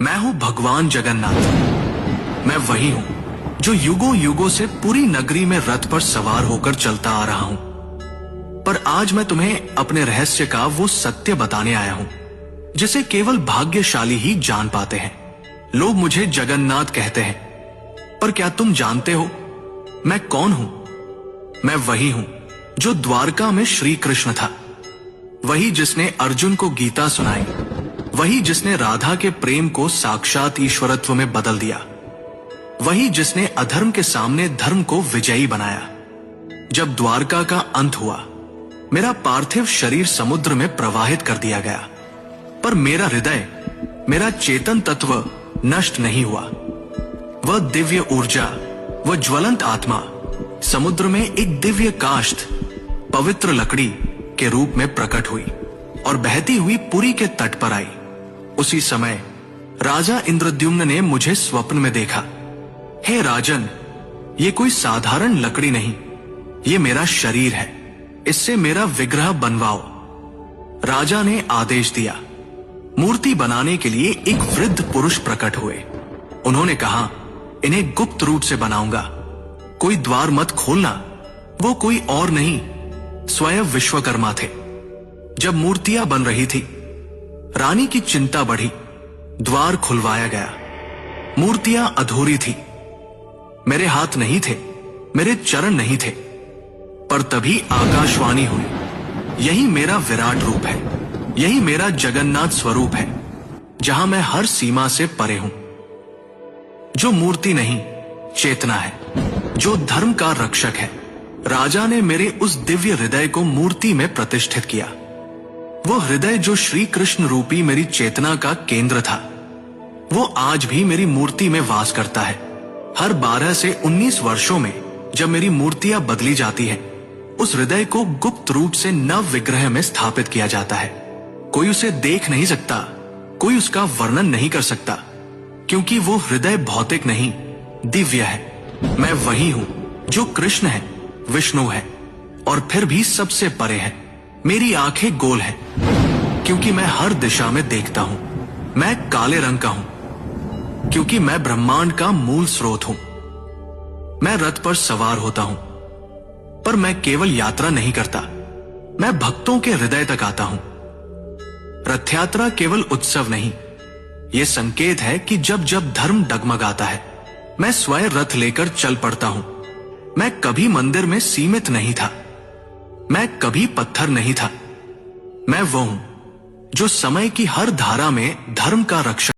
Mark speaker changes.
Speaker 1: मैं हूं भगवान जगन्नाथ। मैं वही हूं जो युगों युगों से पूरी नगरी में रथ पर सवार होकर चलता आ रहा हूं। पर आज मैं तुम्हें अपने रहस्य का वो सत्य बताने आया हूं जिसे केवल भाग्यशाली ही जान पाते हैं। लोग मुझे जगन्नाथ कहते हैं, पर क्या तुम जानते हो मैं कौन हूं? मैं वही हूं जो द्वारका में श्री कृष्ण था, वही जिसने अर्जुन को गीता सुनाई, वही जिसने राधा के प्रेम को साक्षात ईश्वरत्व में बदल दिया, वही जिसने अधर्म के सामने धर्म को विजयी बनाया। जब द्वारका का अंत हुआ, मेरा पार्थिव शरीर समुद्र में प्रवाहित कर दिया गया, पर मेरा हृदय, मेरा चेतन तत्व नष्ट नहीं हुआ। वह दिव्य ऊर्जा, वह ज्वलंत आत्मा समुद्र में एक दिव्य काष्ठ, पवित्र लकड़ी के रूप में प्रकट हुई और बहती हुई पुरी के तट पर आई। उसी समय राजा इंद्रद्युम्न ने मुझे स्वप्न में देखा। हे राजन, ये कोई साधारण लकड़ी नहीं, ये मेरा शरीर है, इससे मेरा विग्रह बनवाओ। राजा ने आदेश दिया। मूर्ति बनाने के लिए एक वृद्ध पुरुष प्रकट हुए। उन्होंने कहा, इन्हें गुप्त रूप से बनाऊंगा, कोई द्वार मत खोलना। वो कोई और नहीं, स्वयं विश्वकर्मा थे। जब मूर्तियां बन रही थी, रानी की चिंता बढ़ी। द्वार खुलवाया गया। मूर्तियां अधूरी थी। मेरे हाथ नहीं थे, मेरे चरण नहीं थे, पर तभी आकाशवाणी हुई, यही मेरा विराट रूप है, यही मेरा जगन्नाथ स्वरूप है, जहां मैं हर सीमा से परे हूं। जो मूर्ति नहीं, चेतना है, जो धर्म का रक्षक है। राजा ने मेरे उस दिव्य हृदय को मूर्ति में प्रतिष्ठित किया। वो हृदय जो श्री कृष्ण रूपी मेरी चेतना का केंद्र था, वो आज भी मेरी मूर्ति में वास करता है। हर 12 से 19 वर्षों में जब मेरी मूर्तियां बदली जाती है, उस हृदय को गुप्त रूप से नव विग्रह में स्थापित किया जाता है। कोई उसे देख नहीं सकता, कोई उसका वर्णन नहीं कर सकता, क्योंकि वो हृदय भौतिक नहीं, दिव्य है। मैं वही हूं जो कृष्ण है, विष्णु है, और फिर भी सबसे परे है। मेरी आंखें गोल हैं, क्योंकि मैं हर दिशा में देखता हूं। मैं काले रंग का हूं, क्योंकि मैं ब्रह्मांड का मूल स्रोत हूं। मैं रथ पर सवार होता हूं, पर मैं केवल यात्रा नहीं करता, मैं भक्तों के हृदय तक आता हूं। रथ यात्रा केवल उत्सव नहीं, यह संकेत है कि जब जब धर्म डगमगाता है, मैं स्वयं रथ लेकर चल पड़ता हूं। मैं कभी मंदिर में सीमित नहीं था, मैं कभी पत्थर नहीं था। मैं वो हूं जो समय की हर धारा में धर्म का रक्षक